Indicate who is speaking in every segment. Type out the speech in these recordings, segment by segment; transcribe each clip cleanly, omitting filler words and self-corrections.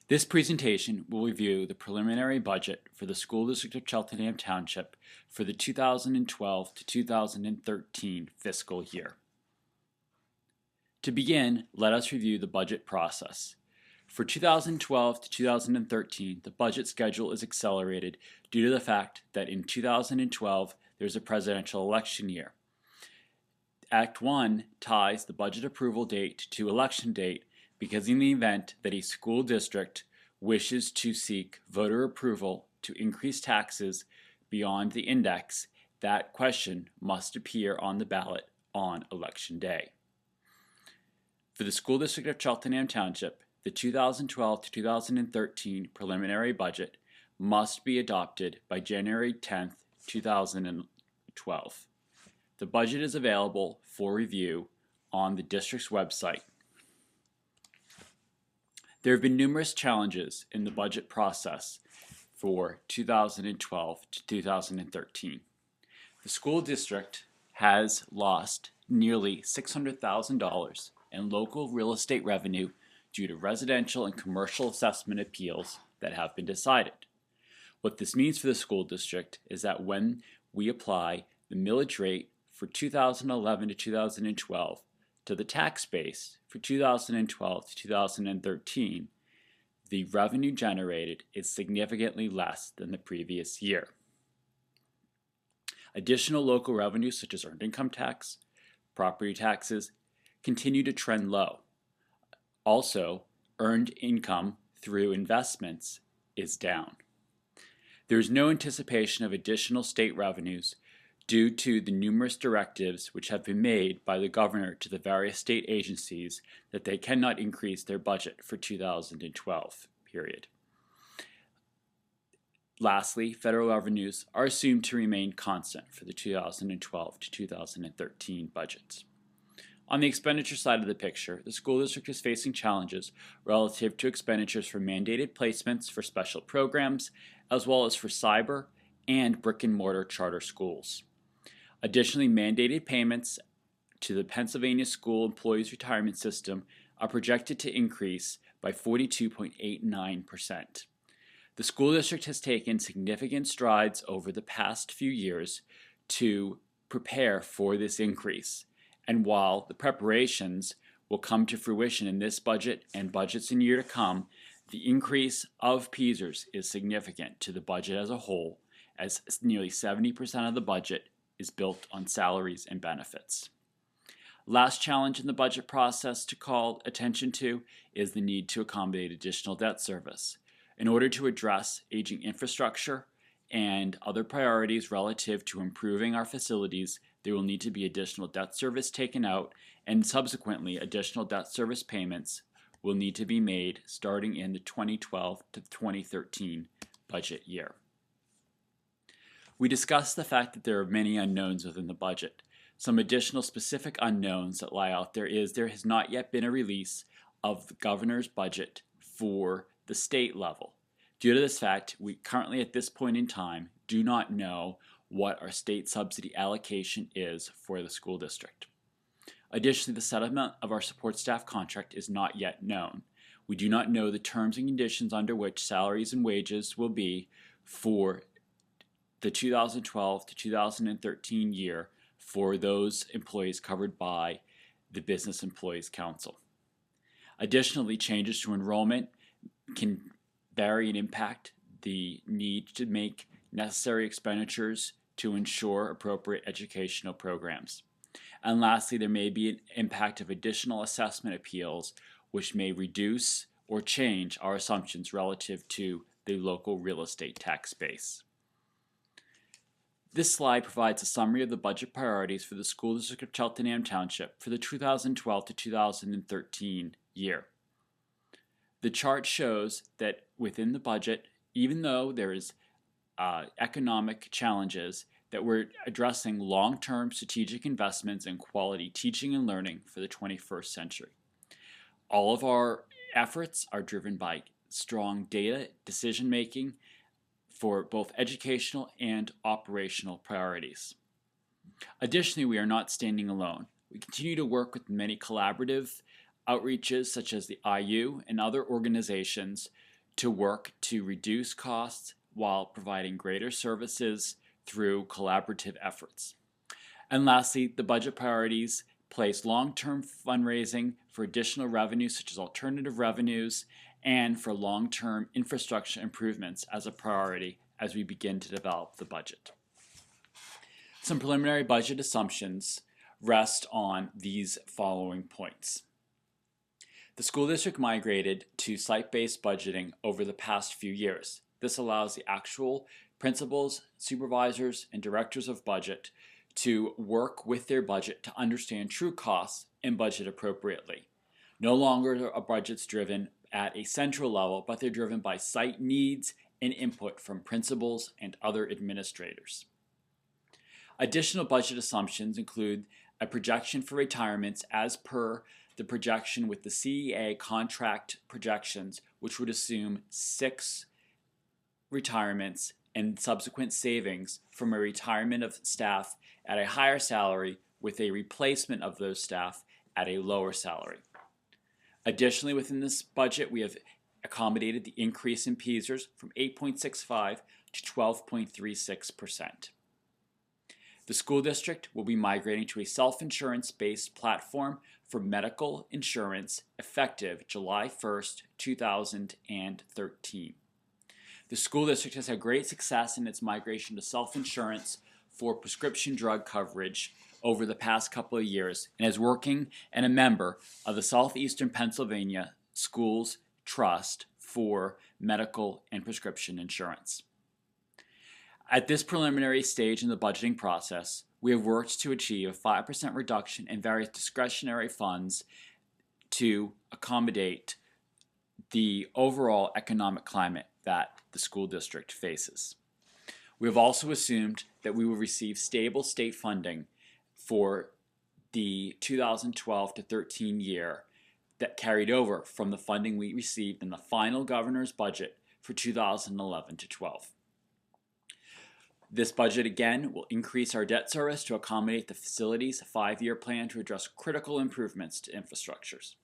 Speaker 1: This presentation will review the preliminary budget for the School District of Cheltenham Township for the 2012 to 2013 fiscal year. To begin, let us review the budget process. For 2012 to 2013, the budget schedule is accelerated due to the fact that in 2012 there's a presidential election year. Act 1 ties the budget approval date to election date because in the event that a school district wishes to seek voter approval to increase taxes beyond the index, that question must appear on the ballot on election day. For the School District of Cheltenham Township, the 2012 to 2013 preliminary budget must be adopted by January 10, 2012. The budget is available for review on the district's website. There have been numerous challenges in the budget process for 2012 to 2013. The school district has lost nearly $600,000 in local real estate revenue due to residential and commercial assessment appeals that have been decided. What this means for the school district is that when we apply the millage rate for 2011 to 2012 to the tax base for 2012 to 2013, the revenue generated is significantly less than the previous year. Additional local revenues such as earned income tax, property taxes, continue to trend low. Also, earned income through investments is down. There is no anticipation of additional state revenues due to the numerous directives which have been made by the governor to the various state agencies that they cannot increase their budget for 2012 period. Lastly, federal revenues are assumed to remain constant for the 2012 to 2013 budgets. On the expenditure side of the picture, the school district is facing challenges relative to expenditures for mandated placements for special programs, as well as for cyber and brick-and-mortar charter schools. Additionally, mandated payments to the Pennsylvania School Employees Retirement System are projected to increase by 42.89%. The school district has taken significant strides over the past few years to prepare for this increase. And while the preparations will come to fruition in this budget and budgets in year to come, the increase of PSERS is significant to the budget as a whole, as nearly 70% of the budget is built on salaries and benefits. Last challenge in the budget process to call attention to is the need to accommodate additional debt service. In order to address aging infrastructure and other priorities relative to improving our facilities, there will need to be additional debt service taken out, and subsequently additional debt service payments will need to be made starting in the 2012 to 2013 budget year. We discussed the fact that there are many unknowns within the budget. Some additional specific unknowns that lie out there is there has not yet been a release of the governor's budget for the state level. Due to this fact, we currently at this point in time do not know what our state subsidy allocation is for the school district. Additionally, the settlement of our support staff contract is not yet known. We do not know the terms and conditions under which salaries and wages will be for the 2012 to 2013 year for those employees covered by the Business Employees Council. Additionally, changes to enrollment can vary and impact the need to make necessary expenditures to ensure appropriate educational programs. And lastly, there may be an impact of additional assessment appeals which may reduce or change our assumptions relative to the local real estate tax base. This slide provides a summary of the budget priorities for the School District of Cheltenham Township for the 2012 to 2013 year. The chart shows that within the budget, even though there is economic challenges, that we're addressing long-term strategic investments in quality teaching and learning for the 21st century. All of our efforts are driven by strong data decision-making for both educational and operational priorities. Additionally, we are not standing alone. We continue to work with many collaborative outreaches such as the IU and other organizations to work to reduce costs while providing greater services through collaborative efforts. And lastly, the budget priorities place long-term fundraising for additional revenues such as alternative revenues and for long-term infrastructure improvements as a priority as we begin to develop the budget. Some preliminary budget assumptions rest on these following points. The school district migrated to site-based budgeting over the past few years. This allows the actual principals, supervisors, and directors of budget to work with their budget to understand true costs and budget appropriately. No longer are budgets driven at a central level, but they're driven by site needs and input from principals and other administrators. Additional budget assumptions include a projection for retirements as per the projection with the CEA contract projections, which would assume 6 retirements and subsequent savings from a retirement of staff at a higher salary with a replacement of those staff at a lower salary. Additionally, within this budget, we have accommodated the increase in PSERS from 8.65 to 12.36%. The school district will be migrating to a self-insurance-based platform for medical insurance effective July 1st, 2013. The school district has had great success in its migration to self-insurance for prescription drug coverage over the past couple of years and is working and a member of the Southeastern Pennsylvania Schools Trust for medical and prescription insurance. At this preliminary stage in the budgeting process, we have worked to achieve a 5% reduction in various discretionary funds to accommodate the overall economic climate that the school district faces. We have also assumed that we will receive stable state funding for the 2012 to 13 year that carried over from the funding we received in the final governor's budget for 2011 to 12. This budget again will increase our debt service to accommodate the facility's 5-year plan to address critical improvements to infrastructures.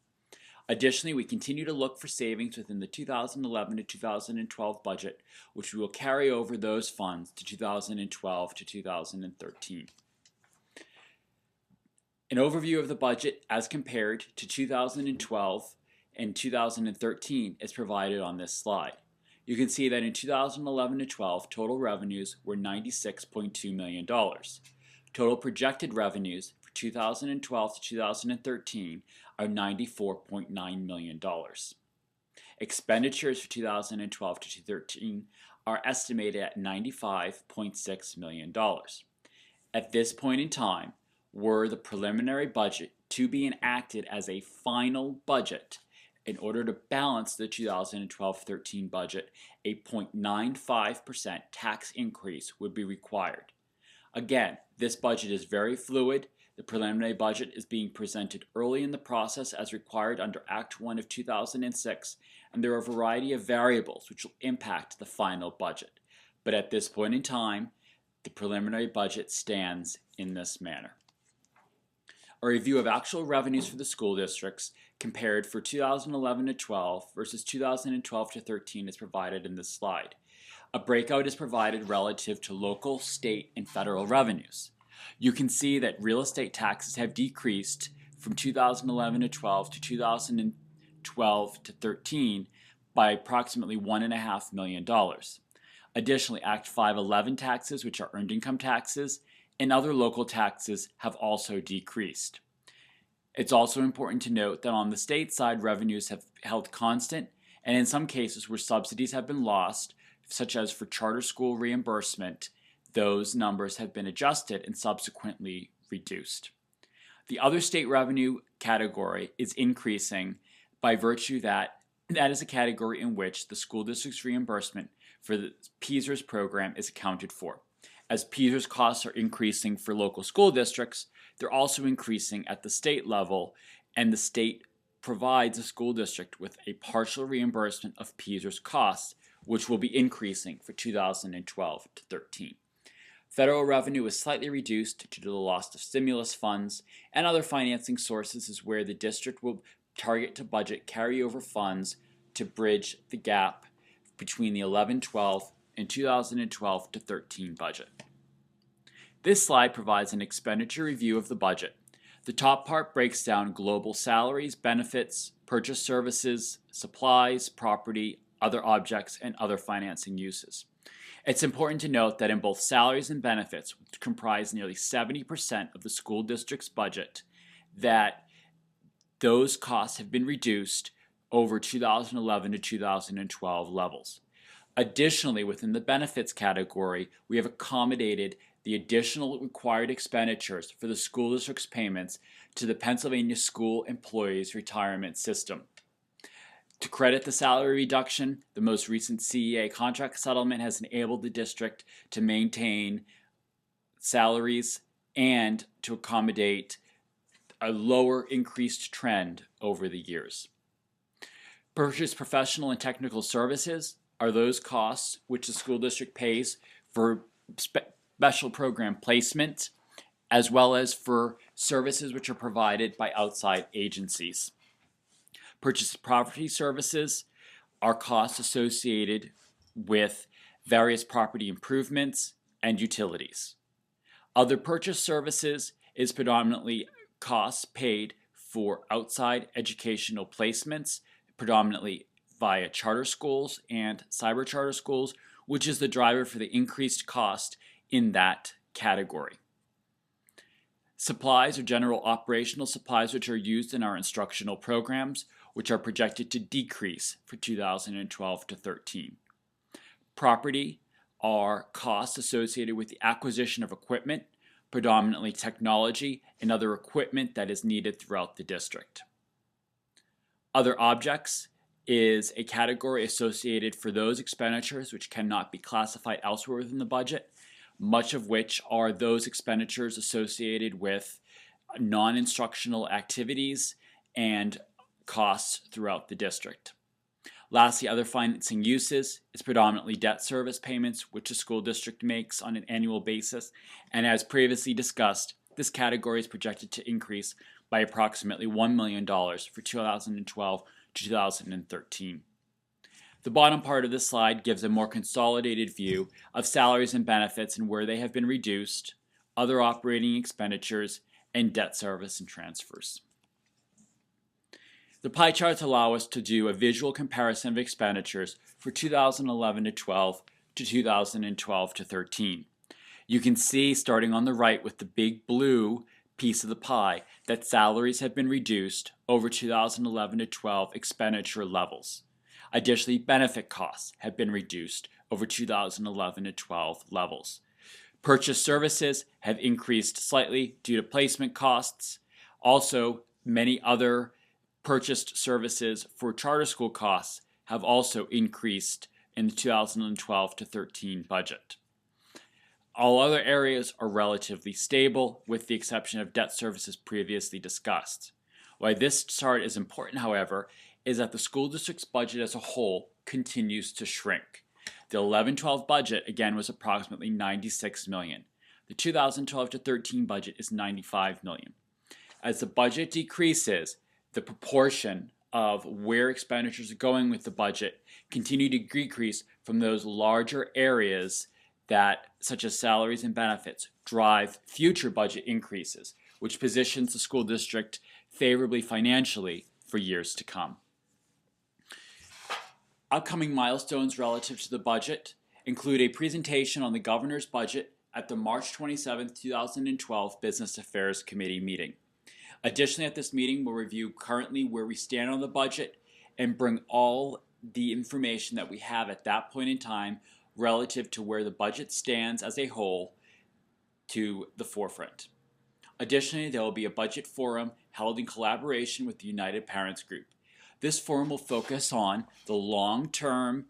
Speaker 1: Additionally, we continue to look for savings within the 2011 to 2012 budget, which we will carry over those funds to 2012 to 2013. An overview of the budget as compared to 2012 and 2013 is provided on this slide. You can see that in 2011 to 12, total revenues were $96.2 million. Total projected revenues for 2012 to 2013 are $94.9 million. Expenditures for 2012 to 2013 are estimated at $95.6 million. At this point in time, were the preliminary budget to be enacted as a final budget, in order to balance the 2012-13 budget, a 0.95% tax increase would be required. Again, this budget is very fluid. The preliminary budget is being presented early in the process as required under Act 1 of 2006, and there are a variety of variables which will impact the final budget. But at this point in time, the preliminary budget stands in this manner. A review of actual revenues for the school districts compared for 2011 to 12 versus 2012 to 13 is provided in this slide. A breakout is provided relative to local, state, and federal revenues. You can see that real estate taxes have decreased from 2011 to 12 to 2012 to 13 by approximately $1.5 million. Additionally, Act 511 taxes, which are earned income taxes, and other local taxes have also decreased. It's also important to note that on the state side, revenues have held constant, and in some cases where subsidies have been lost, such as for charter school reimbursement, those numbers have been adjusted and subsequently reduced. The other state revenue category is increasing by virtue that is a category in which the school district's reimbursement for the PSERS program is accounted for. As PSERS costs are increasing for local school districts, they're also increasing at the state level, and the state provides the school district with a partial reimbursement of PSERS costs, which will be increasing for 2012 to 13. Federal revenue is slightly reduced due to the loss of stimulus funds, and other financing sources is where the district will target to budget carryover funds to bridge the gap between the 11-12 and 2012-13 budget. This slide provides an expenditure review of the budget. The top part breaks down global salaries, benefits, purchase services, supplies, property, other objects, and other financing uses. It's important to note that in both salaries and benefits, which comprise nearly 70% of the school district's budget, that those costs have been reduced over 2011 to 2012 levels. Additionally, within the benefits category, we have accommodated the additional required expenditures for the school district's payments to the Pennsylvania School Employees Retirement System. To credit the salary reduction, the most recent CEA contract settlement has enabled the district to maintain salaries and to accommodate a lower increased trend over the years. Purchase professional and technical services are those costs which the school district pays for special program placement, as well as for services which are provided by outside agencies. Purchase property services are costs associated with various property improvements and utilities. Other purchase services is predominantly costs paid for outside educational placements, predominantly via charter schools and cyber charter schools, which is the driver for the increased cost in that category. Supplies are general operational supplies which are used in our instructional programs, which are projected to decrease for 2012 to 13. Property are costs associated with the acquisition of equipment, predominantly technology and other equipment that is needed throughout the district. Other objects is a category associated for those expenditures which cannot be classified elsewhere within the budget, much of which are those expenditures associated with non-instructional activities and costs throughout the district. Lastly, other financing uses is predominantly debt service payments, which the school district makes on an annual basis, and as previously discussed, this category is projected to increase by approximately $1 million for 2012 to 2013. The bottom part of this slide gives a more consolidated view of salaries and benefits and where they have been reduced, other operating expenditures, and debt service and transfers. The pie charts allow us to do a visual comparison of expenditures for 2011 to 12 to 2012 to 13. You can see, starting on the right with the big blue piece of the pie, that salaries have been reduced over 2011 to 12 expenditure levels. Additionally, benefit costs have been reduced over 2011 to 12 levels. Purchase services have increased slightly due to placement costs. Also, many other purchased services for charter school costs have also increased in the 2012 to 13 budget. All other areas are relatively stable, with the exception of debt services previously discussed. Why this chart is important, however, is that the school district's budget as a whole continues to shrink. The 11-12 budget, again, was approximately $96 million. The 2012 to 13 budget is $95 million. As the budget decreases, the proportion of where expenditures are going with the budget continue to decrease from those larger areas that, such as salaries and benefits, drive future budget increases, which positions the school district favorably financially for years to come. Upcoming milestones relative to the budget include a presentation on the governor's budget at the March 27, 2012 Business Affairs Committee meeting. Additionally, at this meeting, we'll review currently where we stand on the budget and bring all the information that we have at that point in time relative to where the budget stands as a whole to the forefront. Additionally, there will be a budget forum held in collaboration with the United Parents Group. This forum will focus on the long-term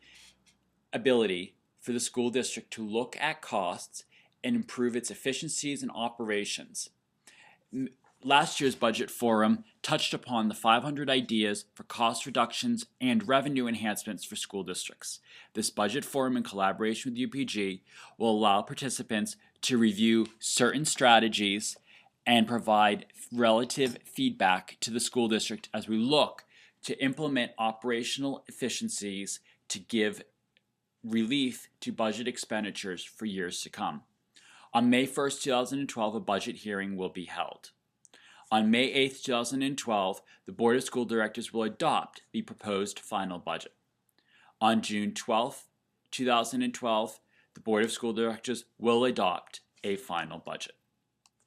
Speaker 1: ability for the school district to look at costs and improve its efficiencies and operations. Last year's budget forum touched upon the 500 ideas for cost reductions and revenue enhancements for school districts. This budget forum, in collaboration with UPG, will allow participants to review certain strategies and provide relative feedback to the school district as we look to implement operational efficiencies to give relief to budget expenditures for years to come. On May 1st, 2012, a budget hearing will be held. On May 8th, 2012, the Board of School Directors will adopt the proposed final budget. On June 12th, 2012, the Board of School Directors will adopt a final budget.